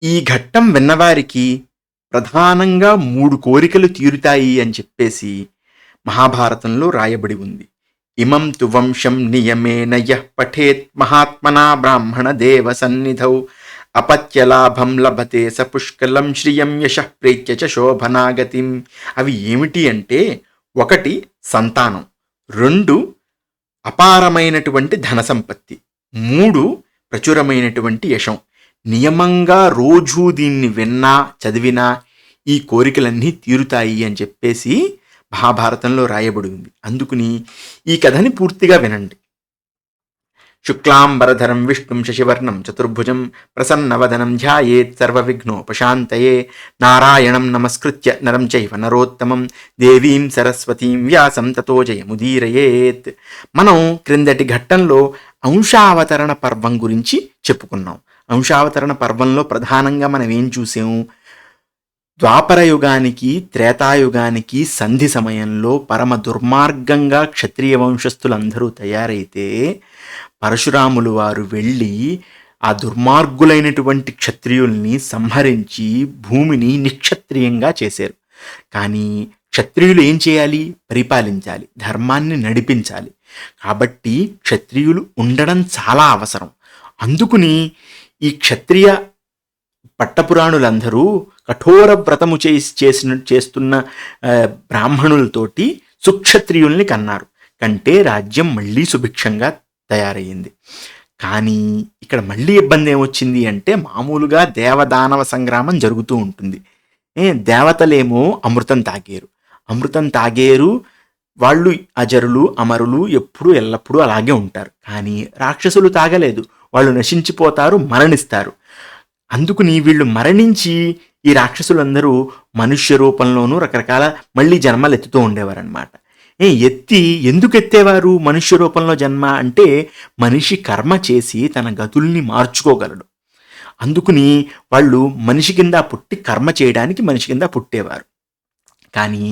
ఈ ఘట్టం విన్నవారికి ప్రధానంగా 3 కోరికలు తీరుతాయి అని చెప్పేసి మహాభారతంలో రాయబడి ఉంది. ఇమం తు వంశం నియమేన యః పఠేత్ మహాత్మనా బ్రాహ్మణ దేవ సన్నిధౌ అపత్యలాభం లభతే స పుష్కలం శ్రియం యశః ప్రీత్య చ శోభనాగతిం. అవి ఏమిటి అంటే, 1 సంతానం, 2 అపారమైనటువంటి ధన సంపత్తి, 3 ప్రచురమైనటువంటి యశం. నియమంగా రోజూ దీన్ని విన్నా చదివినా ఈ కోరికలన్నీ తీరుతాయి అని చెప్పేసి మహాభారతంలో రాయబడి ఉంది. అందుకుని ఈ కథని పూర్తిగా వినండి. శుక్లాంబరధరం విష్ణుం శశివర్ణం చతుర్భుజం ప్రసన్నవదనం ధ్యాయేత్ సర్వవిఘ్నోపశాంతయే నారాయణం నమస్కృత్య నరం చైవ నరోత్తమం దేవీం సరస్వతీం వ్యాసం తతో జయముదీరయేత్. మనం క్రిందటి ఘట్టంలో అంశావతరణ పర్వం గురించి చెప్పుకున్నాం. అంశావతరణ పర్వంలో ప్రధానంగా మనం ఏం చూసాము? ద్వాపర యుగానికి త్రేతాయుగానికి సంధి సమయంలో పరమ దుర్మార్గంగా క్షత్రియ వంశస్థులందరూ తయారైతే పరశురాములు వారు వెళ్ళి ఆ దుర్మార్గులైనటువంటి క్షత్రియుల్ని సంహరించి భూమిని నిక్షత్రియంగా చేశారు. కానీ క్షత్రియులు ఏం చేయాలి? పరిపాలించాలి, ధర్మాన్ని నడిపించాలి. కాబట్టి క్షత్రియులు ఉండడం చాలా అవసరం. అందుకుని ఈ క్షత్రియ పట్టపురాణులందరూ కఠోర వ్రతము చేస్తున్న బ్రాహ్మణులతోటి సుక్షత్రియుల్ని కన్నారు. కంటే రాజ్యం మళ్ళీ సుభిక్షంగా తయారయ్యింది. కానీ ఇక్కడ మళ్ళీ ఇబ్బంది ఏమొచ్చింది అంటే, మామూలుగా దేవదానవ సంగ్రామం జరుగుతూ ఉంటుంది. దేవతలేమో అమృతం తాగేరు, వాళ్ళు అజరులు అమరులు ఎప్పుడు ఎల్లప్పుడూ అలాగే ఉంటారు. కానీ రాక్షసులు తాగలేదు, వాళ్ళు నశించిపోతారు, మరణిస్తారు. అందుకుని వీళ్ళు మరణించి ఈ రాక్షసులందరూ మనుష్య రూపంలోనూ రకరకాల మళ్ళీ జన్మలు ఎత్తుతూ ఉండేవారనమాట. ఎందుకు ఎత్తేవారు మనుష్య రూపంలో జన్మ అంటే, మనిషి కర్మ చేసి తన గతుల్ని మార్చుకోగలడు. అందుకుని వాళ్ళు మనిషి కింద పుట్టి కర్మ చేయడానికి మనిషి కింద పుట్టేవారు. కానీ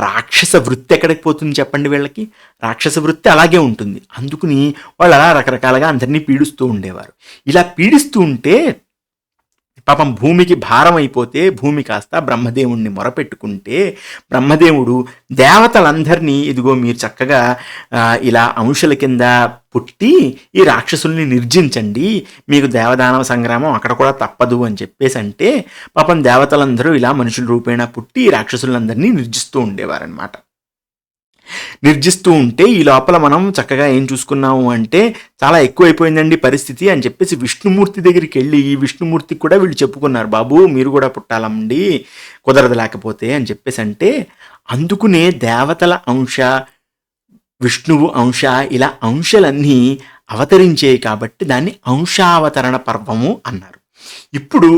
రాక్షస వృత్తి ఎక్కడికి పోతుంది చెప్పండి? వీళ్ళకి రాక్షస వృత్తి అలాగే ఉంటుంది. అందుకుని వాళ్ళు అలా రకరకాలుగా అందరినీ పీడిస్తూ ఉండేవారు. ఇలా పీడిస్తూ ఉంటే పాపం భూమికి భారం అయిపోతే భూమి కాస్త బ్రహ్మదేవుణ్ణి మొరపెట్టుకుంటే బ్రహ్మదేవుడు దేవతలందరినీ, ఇదిగో మీరు చక్కగా ఇలా అంశుల కింద పుట్టి ఈ రాక్షసుల్ని నిర్జించండి, మీకు దేవదానవ సంగ్రామం అక్కడ కూడా తప్పదు అని చెప్పేసి అంటే, పాపం దేవతలందరూ ఇలా మనుషుల రూపేణా పుట్టి ఈ రాక్షసులందరినీ నిర్జిస్తూ ఉండేవారనమాట. నిర్జిస్తూ ఉంటే ఈ లోపల మనం చక్కగా ఏం చూసుకున్నాము అంటే, చాలా ఎక్కువైపోయిందండి పరిస్థితి అని చెప్పేసి విష్ణుమూర్తి దగ్గరికి వెళ్ళి, ఈ విష్ణుమూర్తికి కూడా వీళ్ళు చెప్పుకున్నారు, బాబు మీరు కూడా పుట్టాలండి, కుదరదు లేకపోతే అని చెప్పేసి అంటే, అందుకునే దేవతల అంశ, విష్ణువు అంశ, ఇలా అంశాలన్నీ అవతరించేవి కాబట్టి దాన్ని అంశావతరణ పర్వము అన్నారు. ఇప్పుడు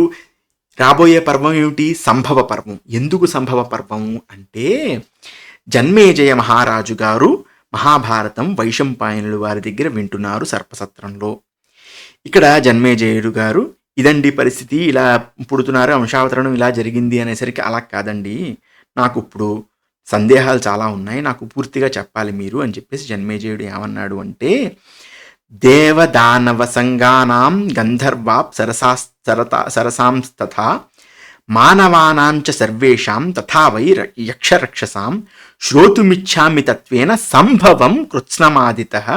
రాబోయే పర్వం ఏమిటి? సంభవ పర్వం. ఎందుకు సంభవ పర్వము అంటే, జన్మేజయ మహారాజు గారు మహాభారతం వైశంపాయనుల వారి దగ్గర వింటున్నారు సర్పసత్రంలో. ఇక్కడ జన్మేజయుడు గారు, ఇదండి పరిస్థితి, ఇలా పుడుతున్నారు, అంశావతరణం ఇలా జరిగింది అనేసరికి, అలా కాదండి, నాకు ఇప్పుడు సందేహాలు చాలా ఉన్నాయి, నాకు పూర్తిగా చెప్పాలి మీరు అని చెప్పేసి జన్మేజయుడు ఏమన్నాడు అంటే, దేవదానవ సంగానాం గంధర్వాప్ సరసాంస్తథా మానవానాంచ సర్వేషాం తథా వై యక్షరక్షసాం శ్రోతుమిచ్ఛామి తత్వేన సంభవం కృత్స్నమాదితః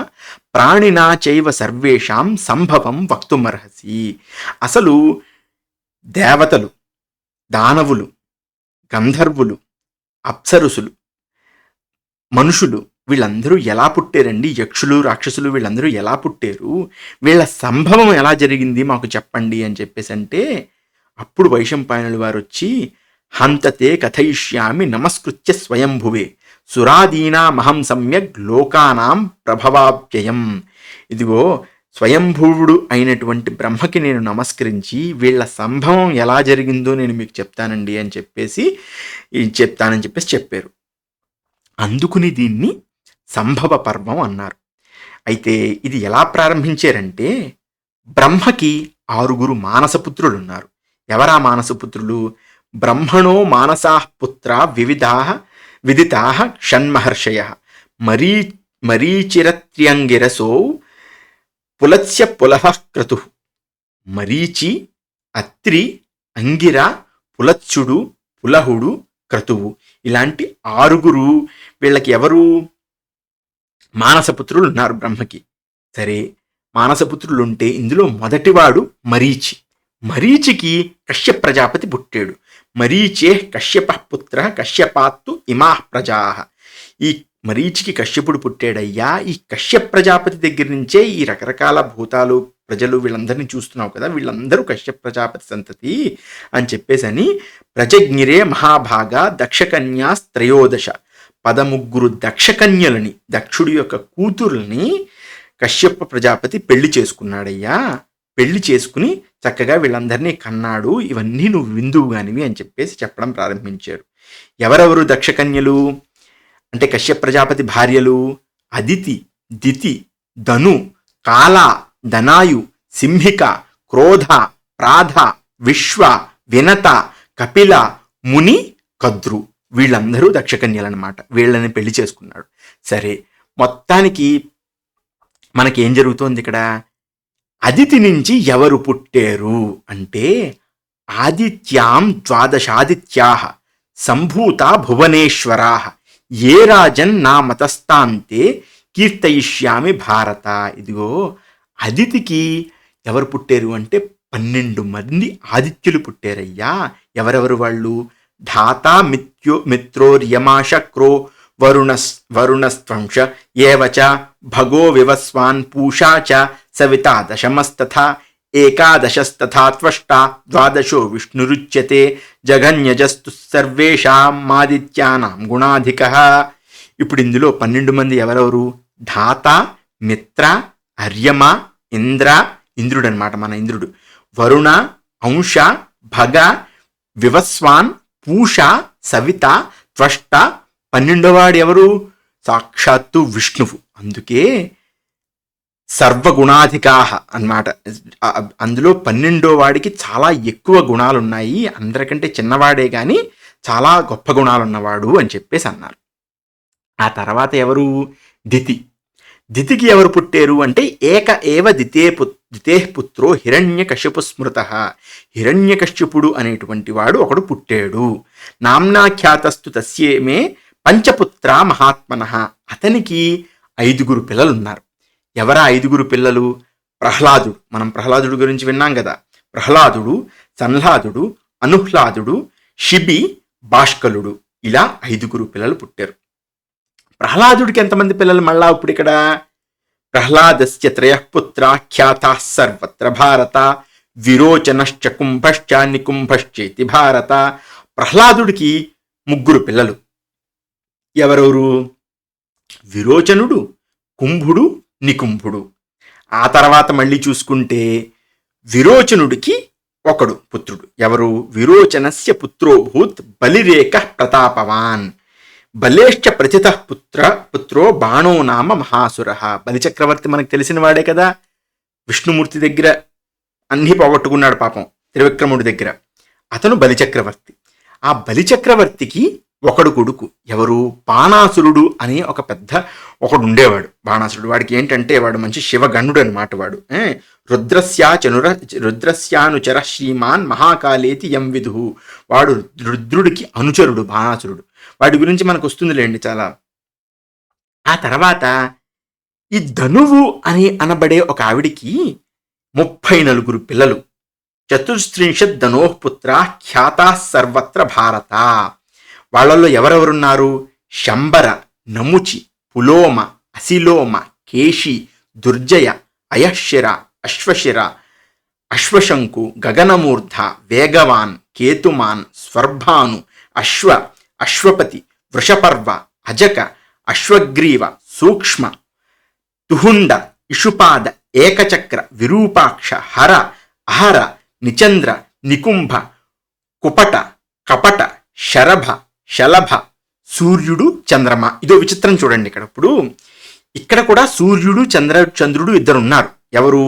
ప్రాణినా చైవ సర్వేషాం సంభవం వక్తుమర్హసి. అసలు దేవతలు, దానవులు, గంధర్వులు, అప్సరసులు, మనుషులు వీళ్ళందరూ ఎలా పుట్టారండి? యక్షులు, రాక్షసులు వీళ్ళందరూ ఎలా పుట్టారు? వీళ్ళ సంభవం ఎలా జరిగింది మాకు చెప్పండి అని చెప్పేసి అంటే, అప్పుడు వైశంపాయనుల వారు వచ్చి, హంతతే కథయిష్యామి నమస్కృత్య స్వయంభువే సురాదీనామహం సమ్యక్ లోకానాం ప్రభవాప్యయం. ఇదిగో స్వయంభువుడు అయినటువంటి బ్రహ్మకి నేను నమస్కరించి వీళ్ళ సంభవం ఎలా జరిగిందో నేను మీకు చెప్తానండి అని చెప్పేసి చెప్పారు. అందుకుని దీన్ని సంభవ పర్వం అన్నారు. అయితే ఇది ఎలా ప్రారంభించారంటే, బ్రహ్మకి 6 మానసపుత్రులు ఉన్నారు. ఎవరా మానసపుత్రులు? బ్రహ్మణో మానసాః పుత్ర విదితాః షణ్మహర్షయః మరీచిరత్ర్యంగిరసో పులత్స్య పులహః క్రతుః. మరీచి, అత్రి, అంగిర, పులత్సుడు, పులహుడు, క్రతువు. ఇలాంటి 6 వీళ్ళకి ఎవరు మానసపుత్రులు ఉన్నారు బ్రహ్మకి. సరే, మానసపుత్రులుంటే ఇందులో మొదటివాడు మరీచి. మరీచికి కశ్యప ప్రజాపతి పుట్టాడు. మరీచే కశ్యప పుత్ర కశ్యపాత్తు ఇమా ప్రజా. ఈ మరీచికి కశ్యపుడు పుట్టాడయ్యా. ఈ కశ్యప ప్రజాపతి దగ్గర నుంచే ఈ రకరకాల భూతాలు ప్రజలు వీళ్ళందరినీ చూస్తున్నావు కదా, వీళ్ళందరూ కశ్యప ప్రజాపతి సంతతి అని చెప్పేసని ప్రజజ్ఞిరే మహాభాగ దక్షకన్యా త్రయోదశ 13 దక్షకన్యలని, దక్షుడి యొక్క కూతురుల్ని కశ్యప ప్రజాపతి పెళ్లి చేసుకున్నాడయ్యా. పెళ్లి చేసుకుని చక్కగా వీళ్ళందరినీ కన్నాడు. ఇవన్నీ నువ్వు విందువు గానివి అని చెప్పేసి చెప్పడం ప్రారంభించారు. ఎవరెవరు దక్షకన్యలు అంటే కశ్యప ప్రజాపతి భార్యలు? అదితి, దితి, ధను, కాల, దనాయు, సింహిక, క్రోధ, ప్రాధ, విశ్వ, వినత, కపిల, ముని, కద్రు. వీళ్ళందరూ దక్షకన్యలన్నమాట. వీళ్ళని పెళ్లి చేసుకున్నాడు. సరే, మొత్తానికి మనకేం జరుగుతోంది ఇక్కడ? అదితి నుంచి ఎవరు పుట్టారు అంటే ఆదిత్యాం ద్వాదశాదిత్యా సంభూత భువనేశ్వరా ఏ రాజన్ నా మతస్థాంతే కీర్తయిష్యామి భారత. ఇదిగో అదితికి ఎవరు పుట్టారు అంటే 12 మంది ఆదిత్యులు పుట్టారయ్యా. ఎవరెవరు వాళ్ళు? ధాత, మిత్రోర్యమాశక్రో వరుణస్త్వంశ ఏవచ భగో వివస్వాన్ పూషా చ సవితా దశమస్తథా ఏకాదశస్తథా త్వష్టా ద్వాదశో విష్ణురుచ్యతే జగన్యజస్తు సర్వేషాం మాదిత్యానాం గుణాధికః. ఇప్పుడు ఇందులో 12 మంది ఎవరెవరు? ధాత, మిత్ర, అర్యమ, ఇంద్ర, ఇంద్రుడు అనమాట, మన ఇంద్రుడు, వరుణ, అంశ, భగ, వివస్వాన్, పూష, సవిత, త్వష్ట. 12వాడు ఎవరు? సాక్షాత్తు విష్ణువు. అందుకే సర్వగుణాధికాహ అన్నమాట. అందులో 12వాడికి చాలా ఎక్కువ గుణాలున్నాయి, అందరికంటే చిన్నవాడే గాని చాలా గొప్ప గుణాలున్నవాడు అని చెప్పేసి అన్నారు. ఆ తర్వాత ఎవరు? దితి. దితికి ఎవరు పుట్టారు అంటే ఏక ఏవ దితే పుత్రో హిరణ్యకశ్యపు స్మృత. హిరణ్యకశ్యపుడు అనేటువంటి వాడు ఒకడు పుట్టాడు. నామ్నాఖ్యాతస్తు తస్యేమే పంచపుత్ర మహాత్మన. అతనికి 5 పిల్లలు ఉన్నారు. ఎవరా 5 పిల్లలు? ప్రహ్లాదుడు. మనం ప్రహ్లాదుడు గురించి విన్నాం కదా. ప్రహ్లాదుడు, సన్లాదుడు, అనుహ్లాదుడు, శిబి, భాష్కలుడు. ఇలా 5 పిల్లలు పుట్టారు. ప్రహ్లాదుడికి ఎంతమంది పిల్లలు మళ్ళా ఇప్పుడు ఇక్కడ? ప్రహ్లాదస్య 3 పుత్రా ఖ్యాతాః సర్వత్ర భారత విరోచనశ్చ కుంభశ్చ నికుంభశ్చేతి భారత. ప్రహ్లాదుడికి 3 పిల్లలు. ఎవరెవరు? విరోచనుడు, కుంభుడు, నికుంభుడు. ఆ తర్వాత మళ్ళీ చూసుకుంటే విరోచనుడికి ఒకడు పుత్రుడు. ఎవరు? విరోచనస్య పుత్రోభూత్ బలిరేక ప్రతాపవాన్. బలేశ్చ ప్రతిత పుత్రో బాణో నామ మహాసుర. బలిచక్రవర్తి మనకు తెలిసిన వాడే కదా. విష్ణుమూర్తి దగ్గర అన్నీ పోగొట్టుకున్నాడు పాపం, త్రివిక్రముడి దగ్గర. అతను బలిచక్రవర్తి. ఆ బలిచక్రవర్తికి ఒకడు కొడుకు. ఎవరు? బాణాసురుడు అని ఒక పెద్ద ఒకడు ఉండేవాడు. బాణాసురుడు వాడికి ఏంటంటే వాడు మంచి శివగణుడు అనమాట. వాడు రుద్రస్యానుచర శ్రీమాన్ మహాకాళేతి యం విధు. వాడు రుద్రుడికి అనుచరుడు బాణాసురుడు. వాడి గురించి మనకు వస్తుందిలేండి చాలా. ఆ తర్వాత ఈ ధనువు అని అనబడే ఒక ఆవిడికి 34 పిల్లలు. 34 ధనోఃపుత్ర ఖ్యాతా సర్వత్ర భారత. వాళ్ళల్లో ఎవరెవరున్నారు? శంబర, నముచి, పులోమ, అసిలోమ, కేశి, దుర్జయ, అయశిర, అశ్వశిర, అశ్వశంకు, గగనమూర్ధ, వేగవాన్, కేతుమాన్, స్వర్భాను, అశ్వపతి, వృషపర్వ, అజక, అశ్వగ్రీవ, సూక్ష్మ, తుహుండ, ఇషుపాద, ఏకచక్ర, విరూపాక్ష, హర, అహర, నిచంద్ర, నికుంభ, కుపట, కపట, శరభ, శలభ, సూర్యుడు, చంద్రమ. ఇదో విచిత్రం చూడండి ఇక్కడ. ఇప్పుడు ఇక్కడ కూడా సూర్యుడు, చంద్రుడు 2 ఉన్నారు. ఎవరు?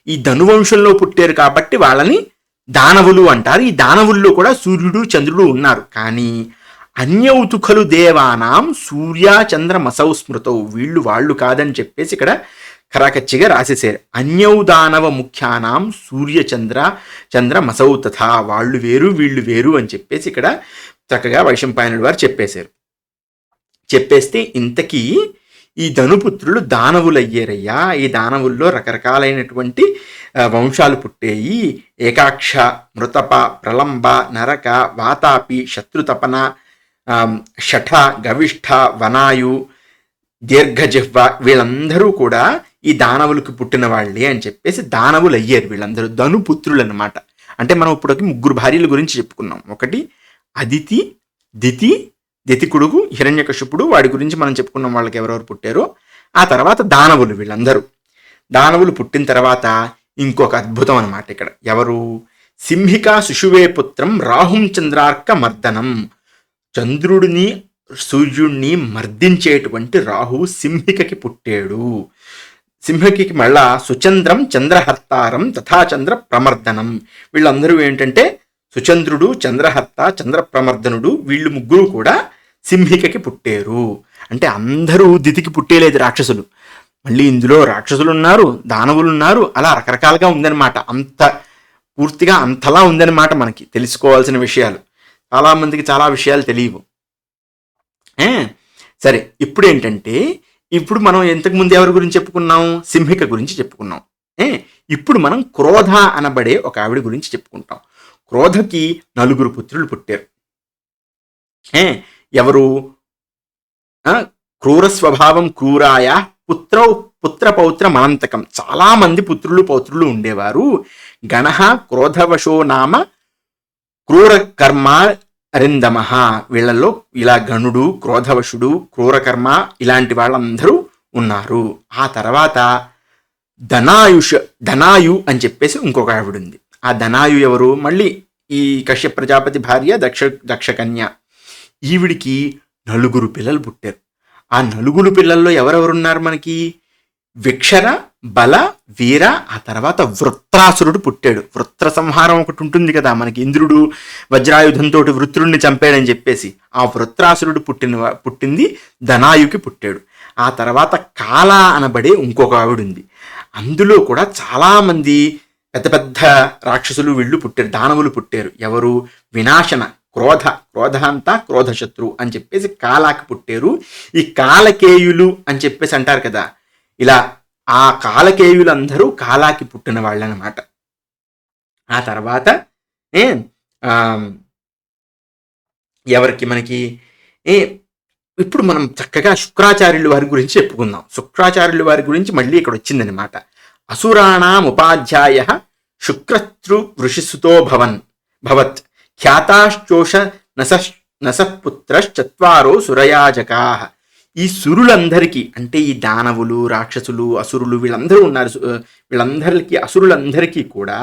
ఈ ధనువంశంలో పుట్టారు కాబట్టి వాళ్ళని దానవులు అంటారు. ఈ దానవుల్లో కూడా సూర్యుడు, చంద్రుడు ఉన్నారు. కానీ అన్యౌతు ఖలు దేవానాం సూర్య చంద్రమసౌ స్మృతౌ. వాళ్ళు కాదని చెప్పేసి ఇక్కడ ఖరాకచ్చిగా రాసేసారు. అన్యౌ దానవ ముఖ్యానాం చంద్ర మసౌ తథా, వాళ్ళు వేరు వీళ్ళు వేరు అని చెప్పేసి ఇక్కడ చక్కగా వైశంపాయనుడు వారు చెప్పేశారు. చెప్పేస్తే ఇంతకీ ఈ ధనుపుత్రులు దానవులయ్యారయ్యా. ఈ దానవుల్లో రకరకాలైనటువంటి వంశాలు పుట్టేయి. ఏకాక్ష, మృతప, ప్రలంబ, నరక, వాతాపి, శత్రుతపన, షఠ, గవిష్ఠ, వనాయు, దీర్ఘజిహ్వ, వీళ్ళందరూ కూడా ఈ దానవులకు పుట్టిన వాళ్ళే అని చెప్పేసి దానవులు అయ్యారు. వీళ్ళందరూ ధనుపుత్రులు అనమాట. అంటే మనం ఇప్పుడు 3 భార్యల గురించి చెప్పుకున్నాం. ఒకటి అదితి, దితి కొడుకు హిరణ్యకశిపుడు, వాడి గురించి మనం చెప్పుకున్నాం, వాళ్ళకి ఎవరెవరు పుట్టారో. ఆ తర్వాత దానవులు, వీళ్ళందరూ దానవులు పుట్టిన తర్వాత ఇంకొక అద్భుతం అనమాట ఇక్కడ. ఎవరు? సింహికా శిశువే పుత్రం రాహుం చంద్రార్క మర్దనం. చంద్రుడిని సూర్యుడిని మర్దించేటువంటి రాహువు సింహికకి పుట్టాడు. సింహికి మళ్ళా సుచంద్రం చంద్రహర్తారం తథా చంద్ర ప్రమర్దనం. వీళ్ళందరూ ఏంటంటే సుచంద్రుడు, చంద్రహర్త, చంద్ర ప్రమర్దనుడు, వీళ్ళు ముగ్గురు కూడా సింహికకి పుట్టారు. అంటే అందరూ దితికి పుట్టేలేదు రాక్షసులు. మళ్ళీ ఇందులో రాక్షసులు ఉన్నారు, దానవులు ఉన్నారు, అలా రకరకాలుగా ఉందన్నమాట. అంత పూర్తిగా అంతలా ఉందన్నమాట మనకి తెలుసుకోవాల్సిన విషయాలు. చాలామందికి చాలా విషయాలు తెలియవు. సరే, ఇప్పుడు ఏంటంటే ఇప్పుడు మనం ఇంతకుముందు ఎవరి గురించి చెప్పుకున్నాం? సింహిక గురించి చెప్పుకున్నాం. ఇప్పుడు మనం క్రోధ అనబడే ఒక ఆవిడ గురించి చెప్పుకుంటాం. క్రోధకి 4 పుత్రులు పుట్టారు. ఎవరు? క్రూర స్వభావం క్రూరాయ పుత్ర పౌత్ర మనంతకం. చాలా మంది పుత్రులు పౌత్రులు ఉండేవారు. గణః క్రోధవశో నామ క్రూర కర్మ అరిందమ. వీళ్ళల్లో ఇలా గణుడు, క్రోధవశుడు, క్రూరకర్మ ఇలాంటి వాళ్ళందరూ ఉన్నారు. ఆ తర్వాత ధనాయు అని చెప్పేసి ఇంకొక ఆవిడ ఉంది. ఆ ధనాయు ఎవరు? మళ్ళీ ఈ కశ్యప ప్రజాపతి భార్య దక్షకన్య. ఈవిడికి 4 పిల్లలు పుట్టారు. ఆ 4 పిల్లల్లో ఎవరెవరున్నారు మనకి? విక్షర, బల, వీర, ఆ తర్వాత వృత్రాసురుడు పుట్టాడు. వృత్ర సంహారం ఒకటి ఉంటుంది కదా మనకి, ఇంద్రుడు వజ్రాయుధంతో వృత్రుడిని చంపాడని చెప్పేసి. ఆ వృత్రాసురుడు పుట్టింది ధనాయుకి పుట్టాడు. ఆ తర్వాత కాల అనబడే ఇంకొక ఆవిడ ఉంది. అందులో కూడా చాలామంది పెద్ద పెద్ద రాక్షసులు వీళ్ళు పుట్టారు, దానవులు పుట్టారు. ఎవరు? వినాశన, క్రోధ అంతా క్రోధశత్రు అని చెప్పేసి కాలాకి పుట్టారు. ఈ కాలకేయులు అని చెప్పేసి అంటారు కదా, ఇలా ఆ కాలకేయులందరూ కాలాకి పుట్టిన వాళ్ళు అనమాట. ఆ తర్వాత ఎవరికి మనకి ఇప్పుడు మనం చక్కగా శుక్రాచార్యుల వారి గురించి చెప్పుకుందాం. శుక్రాచార్యుల వారి గురించి మళ్ళీ ఇక్కడ వచ్చిందనమాట. అసురాణాం ఉపాధ్యాయ శుక్రతృ వృషిసుతో భవత్ ఖ్యాతాశ్చోష నసపుత్రశ్చత్వారో సురయాజకా. ఈ సురులందరికీ, అంటే ఈ దానవులు, రాక్షసులు, అసురులు వీళ్ళందరూ ఉన్నారు. వీళ్ళందరికీ, అసురులందరికీ కూడా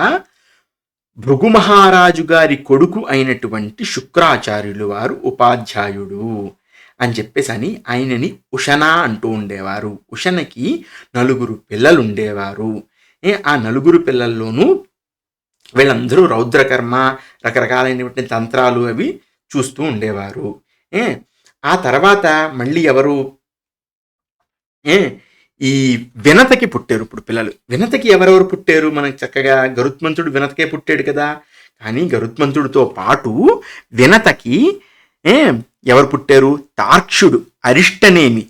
భృగు మహారాజు గారి కొడుకు అయినటువంటి శుక్రాచార్యులు వారు ఉపాధ్యాయుడు అని చెప్పేసి అని ఆయనని ఉషన అంటూ ఉండేవారు. ఉషనకి 4 పిల్లలు ఉండేవారు. ఆ 4 పిల్లల్లోనూ వీళ్ళందరూ రౌద్రకర్మ, రకరకాలైనటువంటి తంత్రాలు అవి చూస్తూ ఉండేవారు. ఆ తర్వాత మళ్ళీ ఎవరు? ఈ వినతకి పుట్టారు ఇప్పుడు పిల్లలు. వినతకి ఎవరెవరు పుట్టారు? మనకి చక్కగా గరుత్మంతుడు వినతకే పుట్టాడు కదా. కానీ గరుత్మంతుడితో పాటు వినతకి ఎవరు పుట్టారు? తార్క్షుడు, అరిష్టనేమి,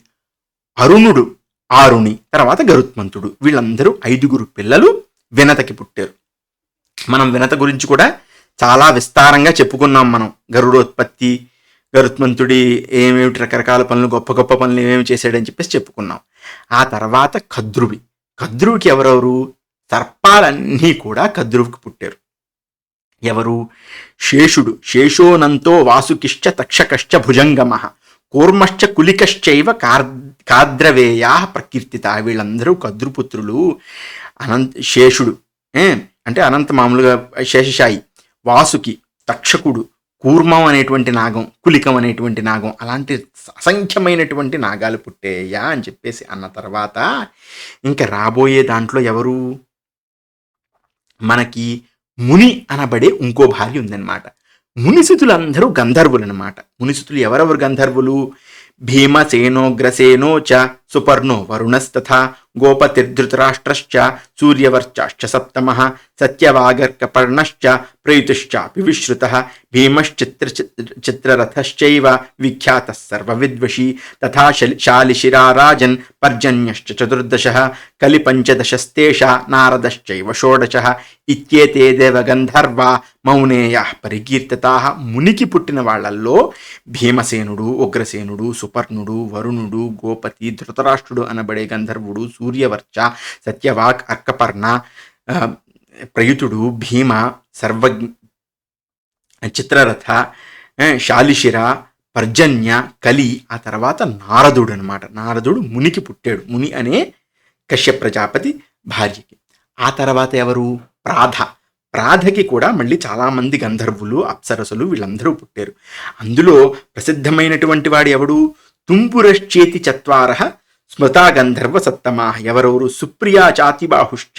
అరుణుడు, ఆరుణి, తర్వాత గరుత్మంతుడు. వీళ్ళందరూ 5 పిల్లలు వినతకి పుట్టారు. మనం వినత గురించి కూడా చాలా విస్తారంగా చెప్పుకున్నాం. మనం గరుడోత్పత్తి, గరుత్మంతుడి ఏమేమిటి రకరకాల పనులు, గొప్ప గొప్ప పనులు ఏమేమి చేశాడని చెప్పేసి చెప్పుకున్నాం. ఆ తర్వాత కద్రువికి ఎవరెవరు? సర్పాలన్నీ కూడా కద్రువికి పుట్టారు. ఎవరు? శేషుడు, శేషోనంతో వాసుకిశ్చ తక్షకశ్చ భుజంగమ కూర్మశ్చ కులికశ్చైవ కాద్రవేయా ప్రకీర్తిత. వీళ్ళందరూ కద్రుపుత్రులు. శేషుడు అంటే అనంత మామూలుగా శేషశాయి, వాసుకి, తక్షకుడు, కూర్మం అనేటువంటి నాగం, కులికం అనేటువంటి నాగం, అలాంటి అసంఖ్యమైనటువంటి నాగాలు పుట్టేయా అని చెప్పేసి అన్న తర్వాత ఇంకా రాబోయే దాంట్లో ఎవరు? మనకి ముని అనబడే ఇంకో భార్య ఉందన్నమాట. మునిసుతులందరూ గంధర్వులు అనమాట. మునిసుతులు ఎవరెవరు గంధర్వులు? భీమసేనోగ్రసేనో చ సుపర్ణో వరుణస్తథా గోపతిర్ధృతరాష్ట్రశ్చ సూర్యవర్చాశ్చ సప్తమః సత్యవాగర్కపర్ణశ్చ ప్రయుతుశ్చాపి విశ్రుతః భీమశ్చిత్రరథశ్చైవ విఖ్యాతः సర్వవిద్వషీ తథా శాలిశిరా రాజన్ పర్జన్యశ్చ చతుర్దశः కలిపంచదశస్తేషా నారదశ్చైవ షోడశः ఇత్యేతే దేవగంధర్వా మౌనేయాః పరికీర్తితాః. మునికి పుట్టిన వాళ్ళల్లో భీమసేనుడు, ఉగ్రసేనుడు, సుపర్ణుడు, వరుణుడు, గోపతి, ధృతరాష్ట్రుడు అనబడే గంధర్వుడు, సూర్యవర్చ, సత్యవాక్, అర్కపర్ణ, ప్రయుతుడు, భీమ, సర్వజ్ఞ, చిత్రరథ, శాలిశిర, పర్జన్య, కలి, ఆ తర్వాత నారదుడు అనమాట. నారదుడు మునికి పుట్టాడు, ముని అనే కశ్యప ప్రజాపతి భార్యకి. ఆ తర్వాత ఎవరు? ప్రాధ. ప్రాధకి కూడా మళ్ళీ చాలామంది గంధర్వులు, అప్సరసులు వీళ్ళందరూ పుట్టారు. అందులో ప్రసిద్ధమైనటువంటి వాడు ఎవడు? తుంబురశ్చేతి చత్వారః స్మృతా గంధర్వ సత్తమాః. ఎవరెవరు? సుప్రియా చాతిబాహుశ్చ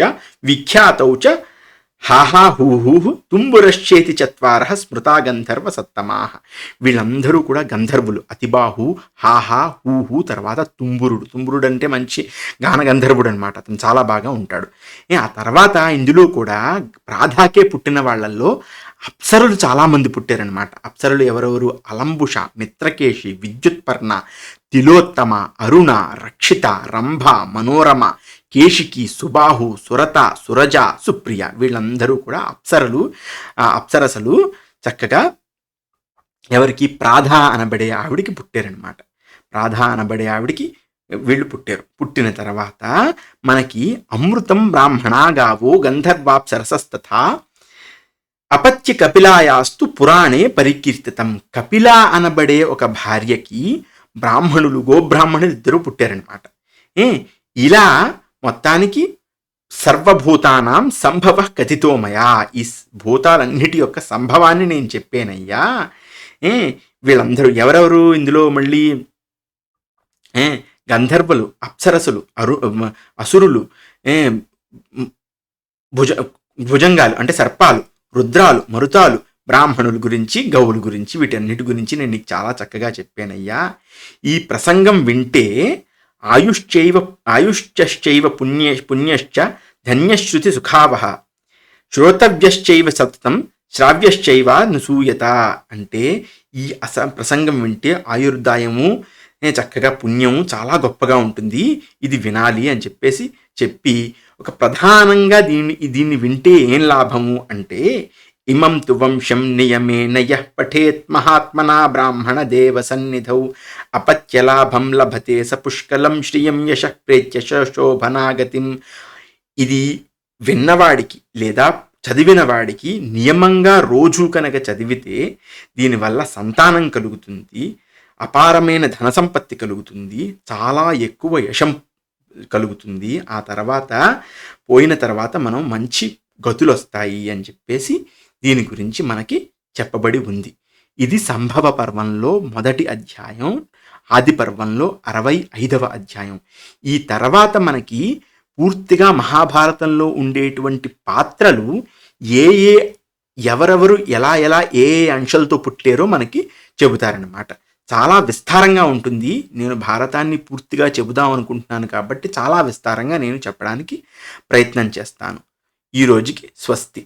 విఖ్యాతౌ చ హాహా హూహూ తుంబురశ్చేతి చత్వారః స్మృతా గంధర్వ సత్తమాః. వీళ్ళందరూ కూడా గంధర్వులు. అతిబాహు, హాహా, హూహు, తర్వాత తుంబురుడు. తుంబురుడు అంటే మంచి గాన గంధర్వుడు అనమాట. అతను చాలా బాగా ఉంటాడు. ఆ తర్వాత ఇందులో కూడా ప్రాధాకే పుట్టిన వాళ్ళల్లో అప్సరులు చాలామంది పుట్టారనమాట. అప్సరులు ఎవరెవరు? అలంబుష, మిత్రకేశి, విద్యుత్పర్ణ, తిలోత్తమ, అరుణ, రక్షిత, రంభ, మనోరమ, కేశికి, సుబాహు, సురత, సురజ, సుప్రియ. వీళ్ళందరూ కూడా అప్సరసలు చక్కగా ఎవరికి? ప్రాధ అనబడే ఆవిడికి పుట్టారనమాట. ప్రాధ అనబడే ఆవిడికి వీళ్ళు పుట్టారు. పుట్టిన తర్వాత మనకి అమృతం బ్రాహ్మణా గావో గంధర్వాప్సరసస్తథా అపత్య కపిలాయాస్తు పురాణే పరికీర్తితం. కపిల అనబడే ఒక భార్యకి బ్రాహ్మణులు, గోబ్రాహ్మణులు ఇద్దరు పుట్టారనమాట. ఇలా మొత్తానికి సర్వభూతానాం సంభవ కథితోమయా. ఈ భూతాలన్నిటి యొక్క సంభవాన్ని నేను చెప్పానయ్యా. వీళ్ళందరూ ఎవరెవరు? ఇందులో మళ్ళీ గంధర్వులు, అప్సరసులు, అసురులు, భుజంగాలు అంటే సర్పాలు, రుద్రాలు, మరుతాలు, బ్రాహ్మణుల గురించి, గౌవుల గురించి, వీటన్నిటి గురించి నేను నీకు చాలా చక్కగా చెప్పానయ్యా. ఈ ప్రసంగం వింటే ఆయుశ్చైవ పుణ్యశ్చ ధన్యశ్రుతి సుఖావహ శ్రోతవ్యశ్చైవ సతతం శ్రావ్యశ్చైవ నుసూయత. అంటే ఈ ప్రసంగం వింటే ఆయుర్దాయము, చక్కగా పుణ్యము చాలా గొప్పగా ఉంటుంది, ఇది వినాలి అని చెప్పి ఒక ప్రధానంగా దీన్ని వింటే ఏం లాభము అంటే, ఇమం తు వంశం నియమేన యః పఠేత్ మహాత్మనా బ్రాహ్మణ దేవ సన్నిధౌ అపత్యలాభం లభతే స పుష్కలం శ్రియం యశః ప్రేత్య శోభనాగతిం. ఇది విన్నవాడికి లేదా చదివిన వాడికి నియమంగా రోజు కనుక చదివితే దీనివల్ల సంతానం కలుగుతుంది, అపారమైన ధన సంపత్తి కలుగుతుంది, చాలా ఎక్కువ యశం కలుగుతుంది. ఆ తర్వాత పోయిన తర్వాత మనం మంచి గతులు వస్తాయి అని చెప్పేసి దీని గురించి మనకి చెప్పబడి ఉంది. ఇది సంభవ పర్వంలో మొదటి అధ్యాయం, ఆది పర్వంలో 65వ అధ్యాయం. ఈ తర్వాత మనకి పూర్తిగా మహాభారతంలో ఉండేటువంటి పాత్రలు ఎవరెవరు ఎలా ఏ అంశాలతో పుట్టారో మనకి చెబుతారనమాట. చాలా విస్తారంగా ఉంటుంది. నేను భారతాన్ని పూర్తిగా చెబుదాం అనుకుంటున్నాను కాబట్టి చాలా విస్తారంగా నేను చెప్పడానికి ప్రయత్నం చేస్తాను. ఈ రోజుకి స్వస్తి.